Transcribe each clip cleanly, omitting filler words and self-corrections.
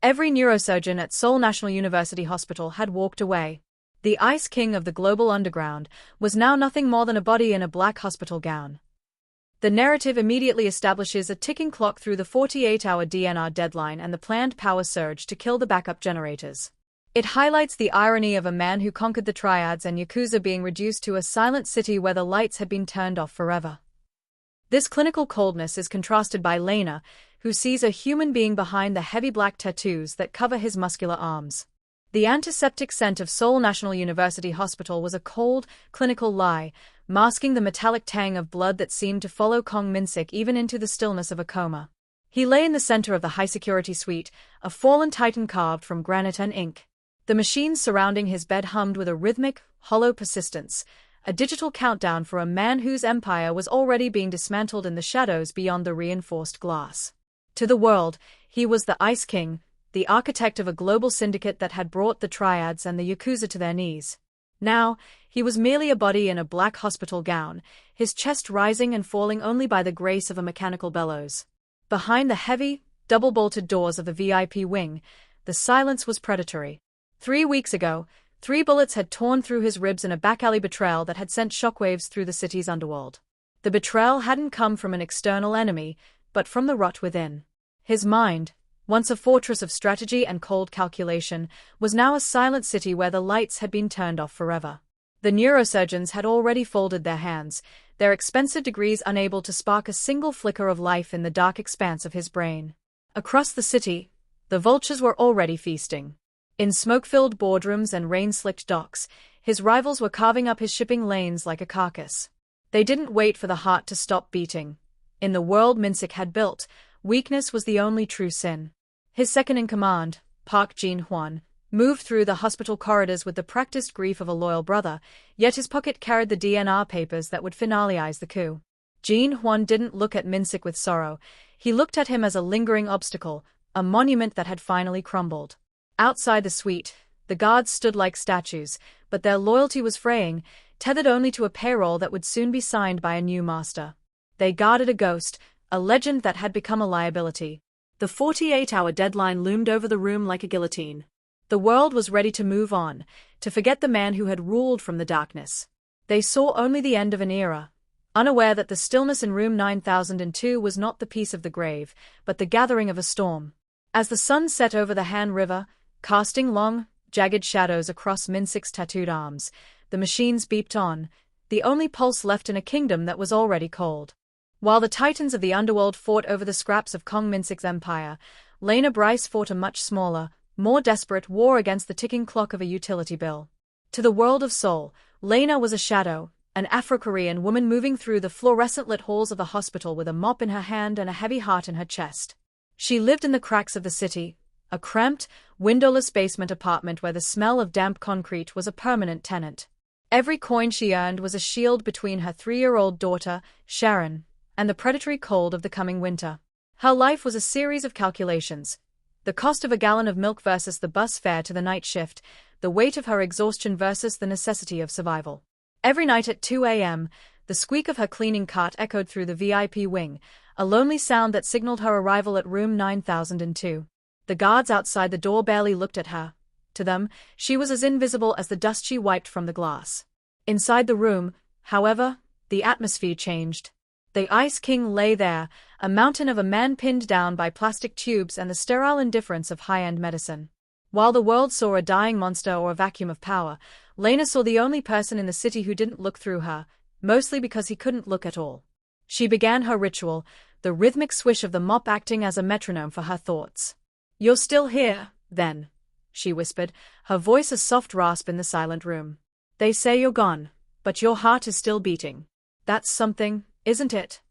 Every neurosurgeon at Seoul National University Hospital had walked away. The Ice King of the global underground was now nothing more than a body in a black hospital gown. The narrative immediately establishes a ticking clock through the 48-hour DNR deadline and the planned power surge to kill the backup generators. It highlights the irony of a man who conquered the triads and Yakuza being reduced to a silent city where the lights had been turned off forever. This clinical coldness is contrasted by Lena, who sees a human being behind the heavy black tattoos that cover his muscular arms. The antiseptic scent of Seoul National University Hospital was a cold, clinical lie, masking the metallic tang of blood that seemed to follow Kang Min-Sik even into the stillness of a coma. He lay in the center of the high-security suite, a fallen titan carved from granite and ink. The machines surrounding his bed hummed with a rhythmic, hollow persistence, a digital countdown for a man whose empire was already being dismantled in the shadows beyond the reinforced glass. To the world, he was the Ice King, the architect of a global syndicate that had brought the triads and the Yakuza to their knees. Now, he was merely a body in a black hospital gown, his chest rising and falling only by the grace of a mechanical bellows. Behind the heavy, double-bolted doors of the VIP wing, the silence was predatory. 3 weeks ago, 3 bullets had torn through his ribs in a back-alley betrayal that had sent shockwaves through the city's underworld. The betrayal hadn't come from an external enemy, but from the rot within. His mind, once a fortress of strategy and cold calculation, was now a silent city where the lights had been turned off forever. The neurosurgeons had already folded their hands, their expensive degrees unable to spark a single flicker of life in the dark expanse of his brain. Across the city, the vultures were already feasting. In smoke-filled boardrooms and rain-slicked docks, his rivals were carving up his shipping lanes like a carcass. They didn't wait for the heart to stop beating. In the world Min-Sik had built, weakness was the only true sin. His second-in-command, Park Jin-hwan, moved through the hospital corridors with the practiced grief of a loyal brother, yet his pocket carried the DNR papers that would finalize the coup. Jin-hwan didn't look at Min-Sik with sorrow. He looked at him as a lingering obstacle, a monument that had finally crumbled. Outside the suite, the guards stood like statues, but their loyalty was fraying, tethered only to a payroll that would soon be signed by a new master. They guarded a ghost, a legend that had become a liability. The 48-hour deadline loomed over the room like a guillotine. The world was ready to move on, to forget the man who had ruled from the darkness. They saw only the end of an era, unaware that the stillness in room 9002 was not the peace of the grave, but the gathering of a storm. As the sun set over the Han River, casting long, jagged shadows across Min-Sik's tattooed arms, the machines beeped on, the only pulse left in a kingdom that was already cold. While the titans of the underworld fought over the scraps of Kang Min-Sik's empire, Lena Bryce fought a much smaller, more desperate war against the ticking clock of a utility bill. To the world of Seoul, Lena was a shadow, an Afro-Korean woman moving through the fluorescent-lit halls of the hospital with a mop in her hand and a heavy heart in her chest. She lived in the cracks of the city, a cramped, windowless basement apartment where the smell of damp concrete was a permanent tenant. Every coin she earned was a shield between her 3-year-old daughter, Sharon, and the predatory cold of the coming winter. Her life was a series of calculations. The cost of a gallon of milk versus the bus fare to the night shift, the weight of her exhaustion versus the necessity of survival. Every night at 2 a.m., the squeak of her cleaning cart echoed through the VIP wing, a lonely sound that signaled her arrival at room 9002. The guards outside the door barely looked at her. To them, she was as invisible as the dust she wiped from the glass. Inside the room, however, the atmosphere changed. The Ice King lay there, a mountain of a man pinned down by plastic tubes and the sterile indifference of high-end medicine. While the world saw a dying monster or a vacuum of power, Lena saw the only person in the city who didn't look through her, mostly because he couldn't look at all. She began her ritual, the rhythmic swish of the mop acting as a metronome for her thoughts. "You're still here, then," she whispered, her voice a soft rasp in the silent room. "They say you're gone, but your heart is still beating. That's something, isn't it?"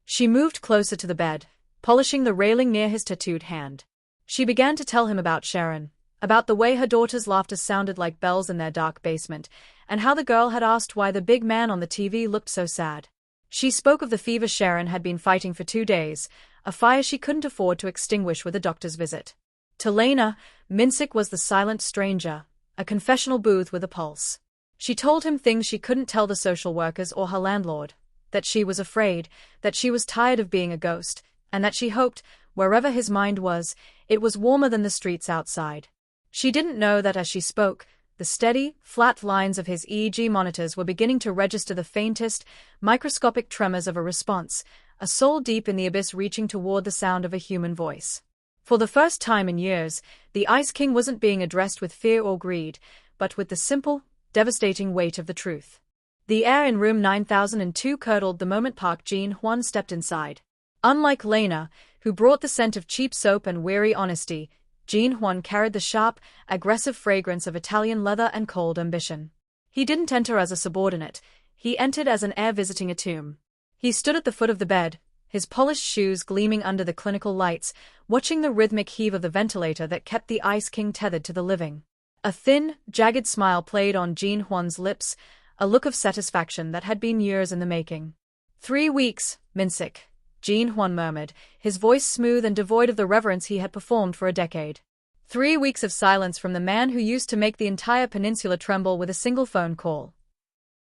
She moved closer to the bed, polishing the railing near his tattooed hand. She began to tell him about Sharon, about the way her daughter's laughter sounded like bells in their dark basement, and how the girl had asked why the big man on the TV looked so sad. She spoke of the fever Sharon had been fighting for 2 days, a fire she couldn't afford to extinguish with a doctor's visit. To Lena, Min-Sik was the silent stranger, a confessional booth with a pulse. She told him things she couldn't tell the social workers or her landlord, that she was afraid, that she was tired of being a ghost, and that she hoped, wherever his mind was, It was warmer than the streets outside. She didn't know that as she spoke, the steady, flat lines of his EEG monitors were beginning to register the faintest, microscopic tremors of a response, a soul deep in the abyss reaching toward the sound of a human voice. For the first time in years, the Ice King wasn't being addressed with fear or greed, but with the simple, devastating weight of the truth. The air in room 9002 curdled the moment Park Jin-hwan stepped inside. Unlike Lena, who brought the scent of cheap soap and weary honesty, Jin-hwan carried the sharp, aggressive fragrance of Italian leather and cold ambition. He didn't enter as a subordinate, he entered as an heir visiting a tomb. He stood at the foot of the bed, his polished shoes gleaming under the clinical lights, watching the rhythmic heave of the ventilator that kept the Ice King tethered to the living. A thin, jagged smile played on Jin-hwan's lips, a look of satisfaction that had been years in the making. 3 weeks, Min-Sik, Jin-hwan murmured, his voice smooth and devoid of the reverence he had performed for a decade. 3 weeks of silence from the man who used to make the entire peninsula tremble with a single phone call.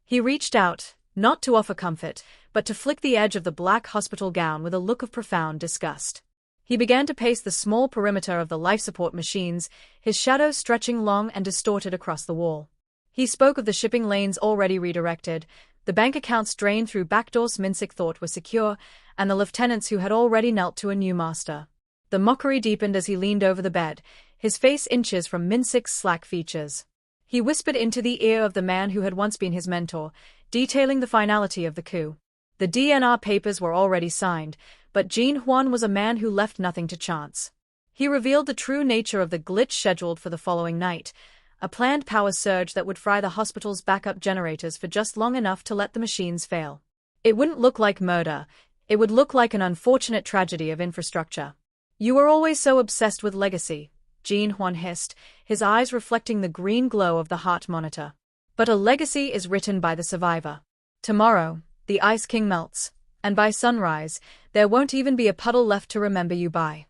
He reached out, not to offer comfort, but to flick the edge of the black hospital gown with a look of profound disgust. He began to pace the small perimeter of the life support machines, his shadow stretching long and distorted across the wall. He spoke of the shipping lanes already redirected, the bank accounts drained through backdoors Min-Sik thought were secure, and the lieutenants who had already knelt to a new master. The mockery deepened as he leaned over the bed, his face inches from Min-Sik's slack features. He whispered into the ear of the man who had once been his mentor, detailing the finality of the coup. The DNR papers were already signed, but Jin-hwan was a man who left nothing to chance. He revealed the true nature of the glitch scheduled for the following night, a planned power surge that would fry the hospital's backup generators for just long enough to let the machines fail. It wouldn't look like murder, it would look like an unfortunate tragedy of infrastructure. "You were always so obsessed with legacy," Jin-hwan hissed, his eyes reflecting the green glow of the heart monitor. "But a legacy is written by the survivor. Tomorrow, the Ice King melts, and by sunrise, there won't even be a puddle left to remember you by."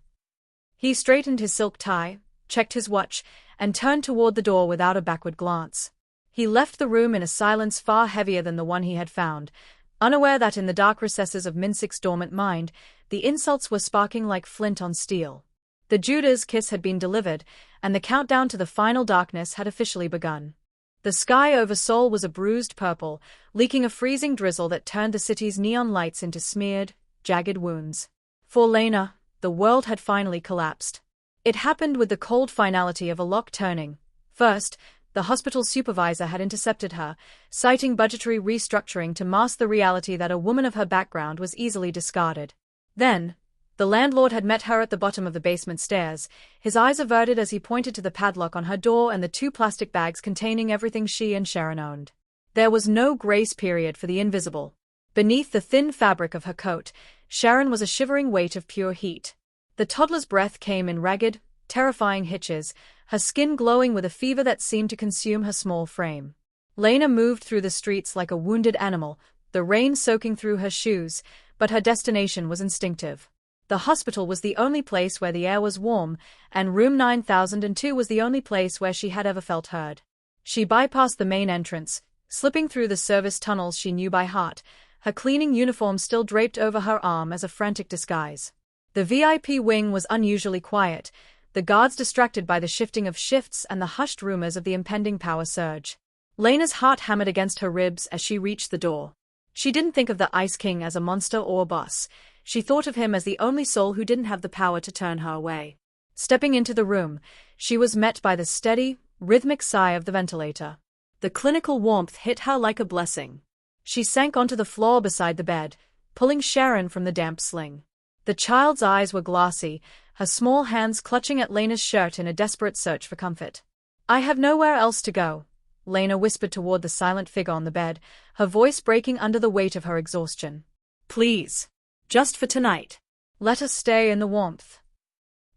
He straightened his silk tie, checked his watch, and turned toward the door without a backward glance. He left the room in a silence far heavier than the one he had found, unaware that in the dark recesses of Min-Sik's dormant mind, the insults were sparking like flint on steel. The Judas kiss had been delivered, and the countdown to the final darkness had officially begun. The sky over Seoul was a bruised purple, leaking a freezing drizzle that turned the city's neon lights into smeared, jagged wounds. For Lena, the world had finally collapsed. It happened with the cold finality of a lock turning. First, the hospital supervisor had intercepted her, citing budgetary restructuring to mask the reality that a woman of her background was easily discarded. Then, the landlord had met her at the bottom of the basement stairs, his eyes averted as he pointed to the padlock on her door and the 2 plastic bags containing everything she and Sharon owned. There was no grace period for the invisible. Beneath the thin fabric of her coat, Sharon was a shivering weight of pure heat. The toddler's breath came in ragged, terrifying hitches, her skin glowing with a fever that seemed to consume her small frame. Lena moved through the streets like a wounded animal, the rain soaking through her shoes, but her destination was instinctive. The hospital was the only place where the air was warm, and room 9002 was the only place where she had ever felt heard. She bypassed the main entrance, slipping through the service tunnels she knew by heart, her cleaning uniform still draped over her arm as a frantic disguise. The VIP wing was unusually quiet, the guards distracted by the shifting of shifts and the hushed rumors of the impending power surge. Lena's heart hammered against her ribs as she reached the door. She didn't think of the Ice King as a monster or a boss. She thought of him as the only soul who didn't have the power to turn her away. Stepping into the room, she was met by the steady, rhythmic sigh of the ventilator. The clinical warmth hit her like a blessing. She sank onto the floor beside the bed, pulling Sharon from the damp sling. The child's eyes were glassy, her small hands clutching at Lena's shirt in a desperate search for comfort. "I have nowhere else to go," Lena whispered toward the silent figure on the bed, her voice breaking under the weight of her exhaustion. "Please. Just for tonight. Let us stay in the warmth."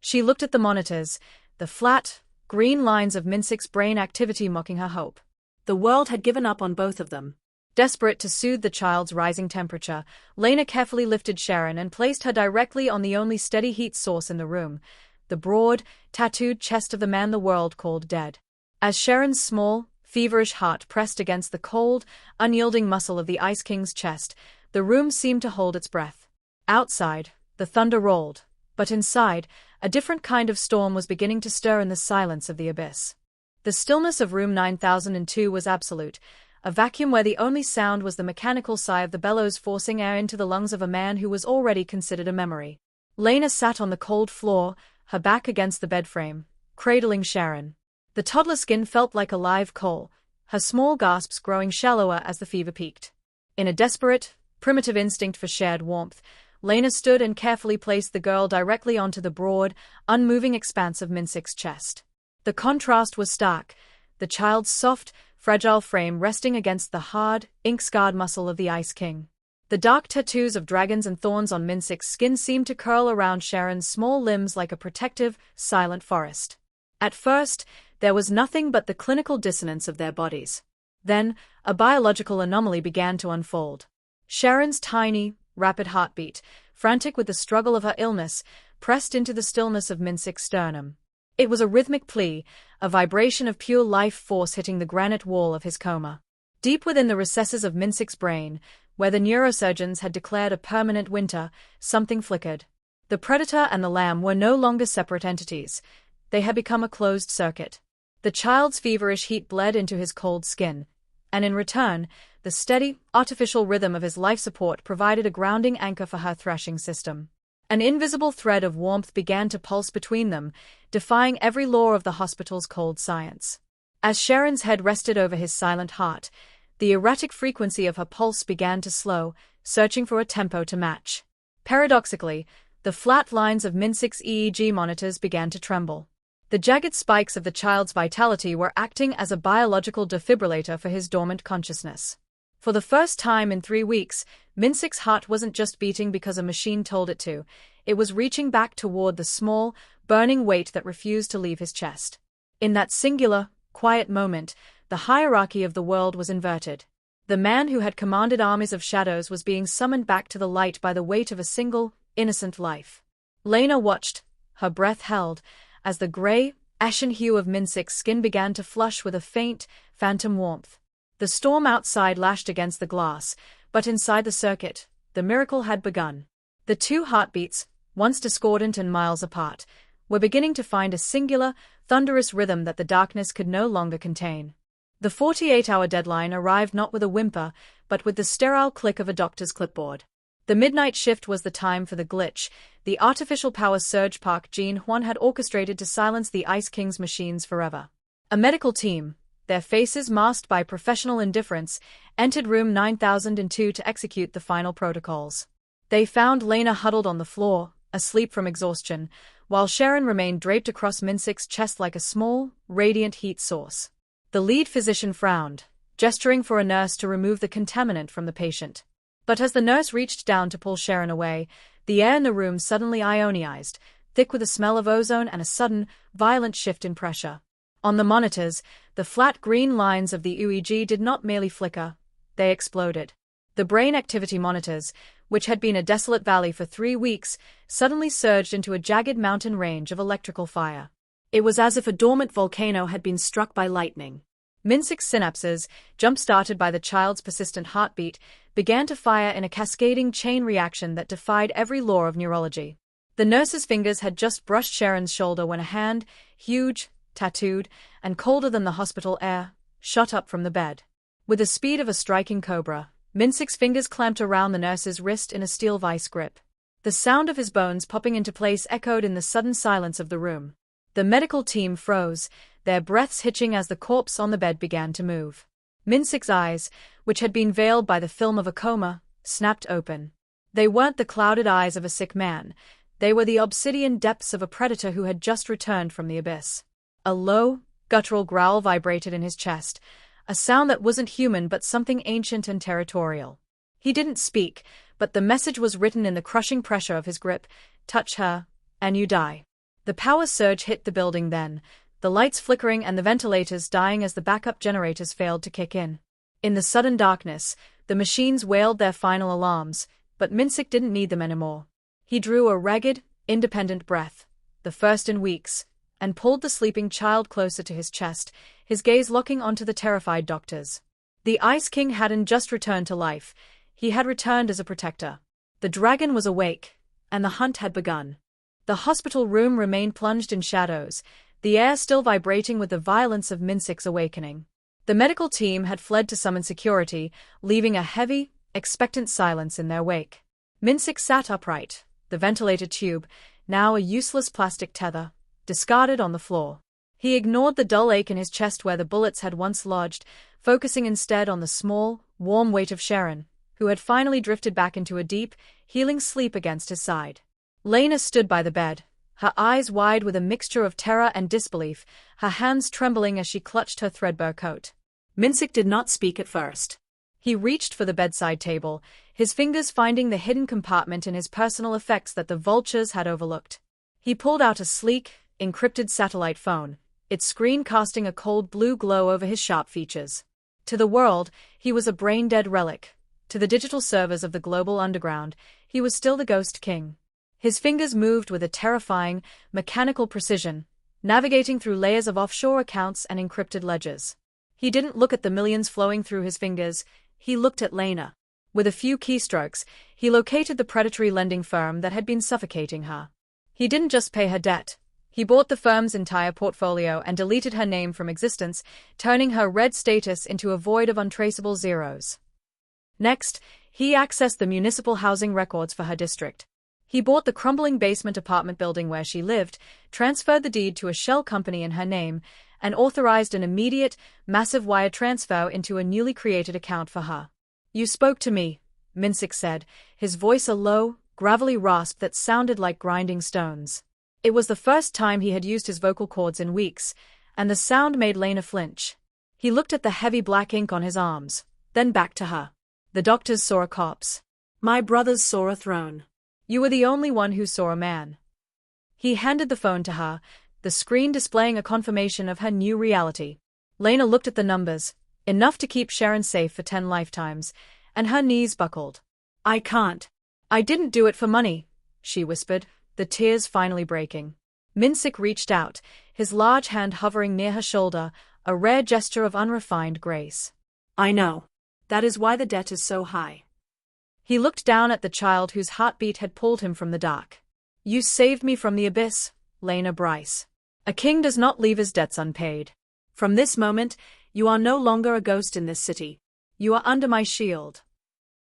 She looked at the monitors, the flat, green lines of Min-Sik's brain activity mocking her hope. The world had given up on both of them. Desperate to soothe the child's rising temperature, Lena carefully lifted Sharon and placed her directly on the only steady heat source in the room, the broad, tattooed chest of the man the world called dead. As Sharon's small, feverish heart pressed against the cold, unyielding muscle of the Ice King's chest, the room seemed to hold its breath. Outside, the thunder rolled, but inside, a different kind of storm was beginning to stir in the silence of the abyss. The stillness of room 9002 was absolute, a vacuum where the only sound was the mechanical sigh of the bellows forcing air into the lungs of a man who was already considered a memory. Lena sat on the cold floor, her back against the bed frame, cradling Sharon. The toddler's skin felt like a live coal, her small gasps growing shallower as the fever peaked. In a desperate, primitive instinct for shared warmth, Lena stood and carefully placed the girl directly onto the broad, unmoving expanse of Min-Sik's chest. The contrast was stark, the child's soft, fragile frame resting against the hard, ink-scarred muscle of the Ice King. The dark tattoos of dragons and thorns on Min-Sik's skin seemed to curl around Sharon's small limbs like a protective, silent forest. At first, there was nothing but the clinical dissonance of their bodies. Then, a biological anomaly began to unfold. Sharon's tiny, rapid heartbeat, frantic with the struggle of her illness, pressed into the stillness of Min-Sik's sternum. It was a rhythmic plea, a vibration of pure life force hitting the granite wall of his coma. Deep within the recesses of Min-Sik's brain, where the neurosurgeons had declared a permanent winter, something flickered. The predator and the lamb were no longer separate entities. They had become a closed circuit. The child's feverish heat bled into his cold skin, and in return, the steady, artificial rhythm of his life support provided a grounding anchor for her thrashing system. An invisible thread of warmth began to pulse between them, defying every law of the hospital's cold science. As Sharon's head rested over his silent heart, the erratic frequency of her pulse began to slow, searching for a tempo to match. Paradoxically, the flat lines of Min-Sik's EEG monitors began to tremble. The jagged spikes of the child's vitality were acting as a biological defibrillator for his dormant consciousness. For the first time in 3 weeks, Min-Sik's heart wasn't just beating because a machine told it to, it was reaching back toward the small, burning weight that refused to leave his chest. In that singular, quiet moment, the hierarchy of the world was inverted. The man who had commanded armies of shadows was being summoned back to the light by the weight of a single, innocent life. Lena watched, her breath held, as the gray, ashen hue of Min-Sik's skin began to flush with a faint, phantom warmth. The storm outside lashed against the glass, but inside the circuit, the miracle had begun. The two heartbeats, once discordant and miles apart, were beginning to find a singular, thunderous rhythm that the darkness could no longer contain. The 48-hour deadline arrived not with a whimper, but with the sterile click of a doctor's clipboard. The midnight shift was the time for the glitch, the artificial power surge Park Jin-hwan had orchestrated to silence the Ice King's machines forever. A medical team, their faces masked by professional indifference, entered room 9002 to execute the final protocols. They found Lena huddled on the floor, asleep from exhaustion, while Sharon remained draped across Min-Sik's chest like a small, radiant heat source. The lead physician frowned, gesturing for a nurse to remove the contaminant from the patient. But as the nurse reached down to pull Sharon away, the air in the room suddenly ionized, thick with the smell of ozone and a sudden, violent shift in pressure. On the monitors, the flat green lines of the EEG did not merely flicker, they exploded. The brain activity monitors, which had been a desolate valley for 3 weeks, suddenly surged into a jagged mountain range of electrical fire. It was as if a dormant volcano had been struck by lightning. Min-Sik's synapses, jump-started by the child's persistent heartbeat, began to fire in a cascading chain reaction that defied every law of neurology. The nurse's fingers had just brushed Sharon's shoulder when a hand, huge, tattooed, and colder than the hospital air, shot up from the bed. With the speed of a striking cobra, Min-Sik's fingers clamped around the nurse's wrist in a steel vice grip. The sound of his bones popping into place echoed in the sudden silence of the room. The medical team froze, their breaths hitching as the corpse on the bed began to move. Min-Sik's eyes, which had been veiled by the film of a coma, snapped open. They weren't the clouded eyes of a sick man, they were the obsidian depths of a predator who had just returned from the abyss. A low, guttural growl vibrated in his chest, a sound that wasn't human but something ancient and territorial. He didn't speak, but the message was written in the crushing pressure of his grip: touch her, and you die. The power surge hit the building then, the lights flickering and the ventilators dying as the backup generators failed to kick in. In the sudden darkness, the machines wailed their final alarms, but Min-Sik didn't need them anymore. He drew a ragged, independent breath, the first in weeks, and pulled the sleeping child closer to his chest, his gaze locking onto the terrified doctors. The Ice King hadn't just returned to life, he had returned as a protector. The dragon was awake, and the hunt had begun. The hospital room remained plunged in shadows, the air still vibrating with the violence of Min-Sik's awakening. The medical team had fled to summon security, leaving a heavy, expectant silence in their wake. Min-Sik sat upright, the ventilator tube, now a useless plastic tether, discarded on the floor. He ignored the dull ache in his chest where the bullets had once lodged, focusing instead on the small, warm weight of Sharon, who had finally drifted back into a deep, healing sleep against his side. Lena stood by the bed, her eyes wide with a mixture of terror and disbelief, her hands trembling as she clutched her threadbare coat. Min-Sik did not speak at first. He reached for the bedside table, his fingers finding the hidden compartment in his personal effects that the vultures had overlooked. He pulled out a sleek, encrypted satellite phone, its screen casting a cold blue glow over his sharp features. To the world, he was a brain-dead relic. To the digital servers of the global underground, he was still the Ghost King. His fingers moved with a terrifying, mechanical precision, navigating through layers of offshore accounts and encrypted ledgers. He didn't look at the millions flowing through his fingers, he looked at Lena. With a few keystrokes, he located the predatory lending firm that had been suffocating her. He didn't just pay her debt. He bought the firm's entire portfolio and deleted her name from existence, turning her red status into a void of untraceable zeros. Next, he accessed the municipal housing records for her district. He bought the crumbling basement apartment building where she lived, transferred the deed to a shell company in her name, and authorized an immediate, massive wire transfer into a newly created account for her. "You spoke to me," Min-Sik said, his voice a low, gravelly rasp that sounded like grinding stones. It was the first time he had used his vocal cords in weeks, and the sound made Lena flinch. He looked at the heavy black ink on his arms, then back to her. "The doctors saw a corpse. My brothers saw a throne. You were the only one who saw a man." He handed the phone to her, the screen displaying a confirmation of her new reality. Lena looked at the numbers, enough to keep Sharon safe for 10 lifetimes, and her knees buckled. "I can't. I didn't do it for money," she whispered, the tears finally breaking. Min-Sik reached out, his large hand hovering near her shoulder, a rare gesture of unrefined grace. "I know. That is why the debt is so high." He looked down at the child whose heartbeat had pulled him from the dark. "You saved me from the abyss, Lena Bryce. A king does not leave his debts unpaid. From this moment, you are no longer a ghost in this city. You are under my shield."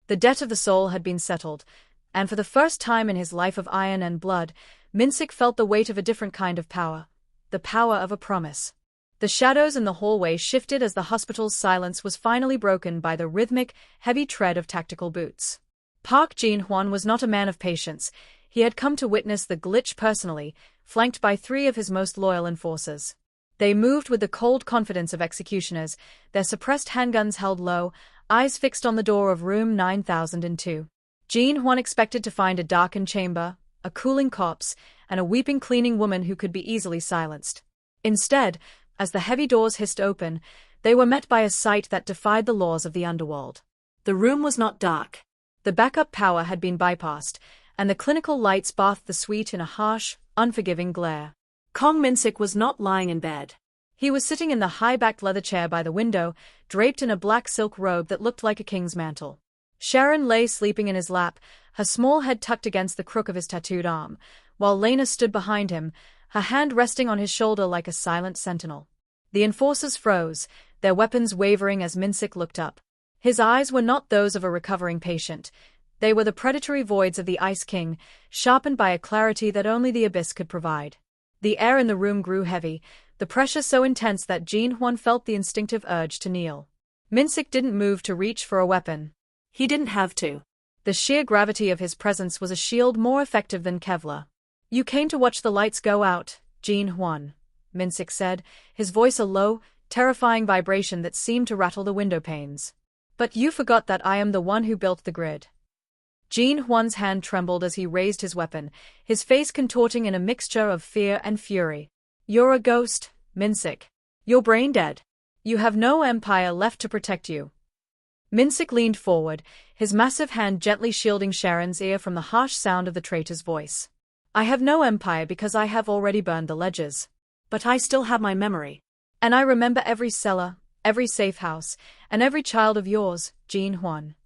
The debt of the soul had been settled, and for the first time in his life of iron and blood, Min-Sik felt the weight of a different kind of power, the power of a promise. The shadows in the hallway shifted as the hospital's silence was finally broken by the rhythmic, heavy tread of tactical boots. Park Jin-hwan was not a man of patience. He had come to witness the glitch personally, flanked by 3 of his most loyal enforcers. They moved with the cold confidence of executioners, their suppressed handguns held low, eyes fixed on the door of room 9002. Jin-hwan expected to find a darkened chamber, a cooling corpse, and a weeping cleaning woman who could be easily silenced. Instead, as the heavy doors hissed open, they were met by a sight that defied the laws of the underworld. The room was not dark. The backup power had been bypassed, and the clinical lights bathed the suite in a harsh, unforgiving glare. Kang Min-Sik was not lying in bed. He was sitting in the high-backed leather chair by the window, draped in a black silk robe that looked like a king's mantle. Sharon lay sleeping in his lap, her small head tucked against the crook of his tattooed arm, while Lena stood behind him, her hand resting on his shoulder like a silent sentinel. The enforcers froze, their weapons wavering as Min-Sik looked up. His eyes were not those of a recovering patient. They were the predatory voids of the Ice King, sharpened by a clarity that only the abyss could provide. The air in the room grew heavy, the pressure so intense that Jin-hwan felt the instinctive urge to kneel. Min-Sik didn't move to reach for a weapon. He didn't have to. The sheer gravity of his presence was a shield more effective than Kevlar. "You came to watch the lights go out, Jin-hwan," Min-Sik said, his voice a low, terrifying vibration that seemed to rattle the window panes. "But you forgot that I am the one who built the grid." Jin-hwan's hand trembled as he raised his weapon, his face contorting in a mixture of fear and fury. "You're a ghost, Min-Sik. You're brain dead. You have no empire left to protect you." Min-Sik leaned forward, his massive hand gently shielding Sharon's ear from the harsh sound of the traitor's voice. "I have no empire because I have already burned the ledgers. But I still have my memory. And I remember every cellar, every safe house, and every child of yours, Jin-hwan."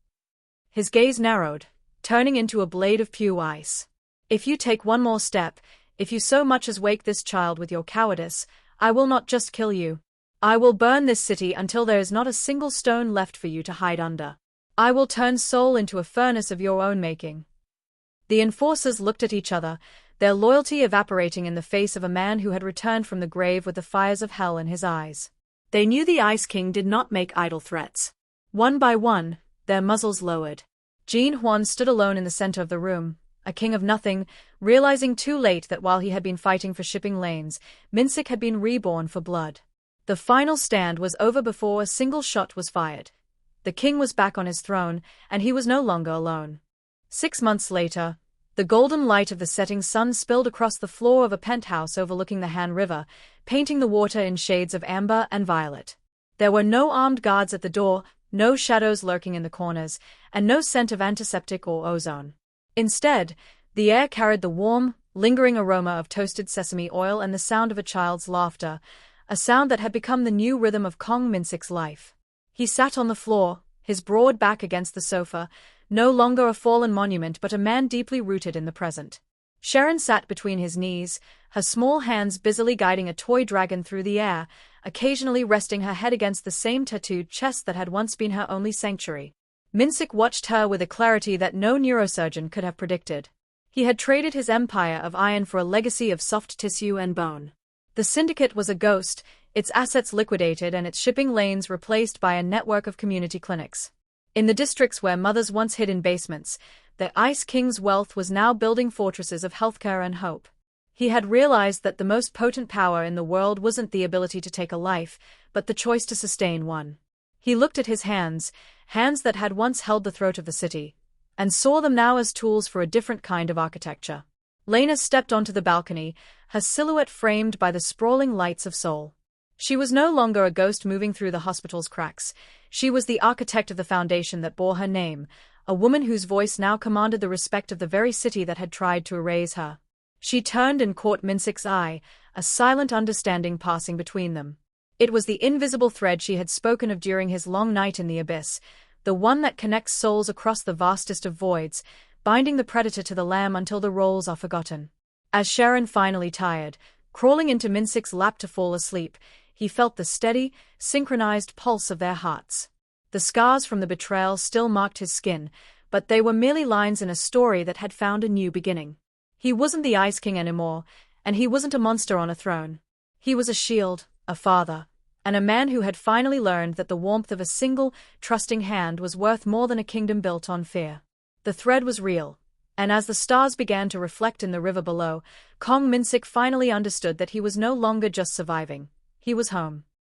His gaze narrowed, turning into a blade of pure ice. "If you take one more step, If you so much as wake this child with your cowardice, I will not just kill you. I will burn this city until there is not a single stone left for you to hide under. I will turn Seoul into a furnace of your own making." The enforcers looked at each other, their loyalty evaporating in the face of a man who had returned from the grave with the fires of hell in his eyes. They knew the Ice King did not make idle threats. One by one, their muzzles lowered. Jean Huan stood alone in the center of the room, a king of nothing, realizing too late that while he had been fighting for shipping lanes, Min-Sik had been reborn for blood. The final stand was over before a single shot was fired. The king was back on his throne, and he was no longer alone. 6 months later, the golden light of the setting sun spilled across the floor of a penthouse overlooking the Han River, painting the water in shades of amber and violet. There were no armed guards at the door, no shadows lurking in the corners, and no scent of antiseptic or ozone. Instead, the air carried the warm, lingering aroma of toasted sesame oil and the sound of a child's laughter, a sound that had become the new rhythm of Kang Min-Sik's life. He sat on the floor, his broad back against the sofa, no longer a fallen monument but a man deeply rooted in the present. Sharon sat between his knees, her small hands busily guiding a toy dragon through the air, occasionally resting her head against the same tattooed chest that had once been her only sanctuary. Min-Sik watched her with a clarity that no neurosurgeon could have predicted. He had traded his empire of iron for a legacy of soft tissue and bone. The syndicate was a ghost, its assets liquidated and its shipping lanes replaced by a network of community clinics. In the districts where mothers once hid in basements, the Ice King's wealth was now building fortresses of healthcare and hope. He had realized that the most potent power in the world wasn't the ability to take a life, but the choice to sustain one. He looked at his hands, hands that had once held the throat of the city, and saw them now as tools for a different kind of architecture. Lena stepped onto the balcony, her silhouette framed by the sprawling lights of Seoul. She was no longer a ghost moving through the hospital's cracks. She was the architect of the foundation that bore her name, a woman whose voice now commanded the respect of the very city that had tried to erase her. She turned and caught Min-Sik's eye, a silent understanding passing between them. It was the invisible thread she had spoken of during his long night in the abyss, the one that connects souls across the vastest of voids, binding the predator to the lamb until the roles are forgotten. As Sharon finally tired, crawling into Min-Sik's lap to fall asleep, he felt the steady, synchronized pulse of their hearts. The scars from the betrayal still marked his skin, but they were merely lines in a story that had found a new beginning. He wasn't the Ice King anymore, and he wasn't a monster on a throne. He was a shield, a father, and a man who had finally learned that the warmth of a single, trusting hand was worth more than a kingdom built on fear. The thread was real, and as the stars began to reflect in the river below, Kang Min-Sik finally understood that he was no longer just surviving. He was home.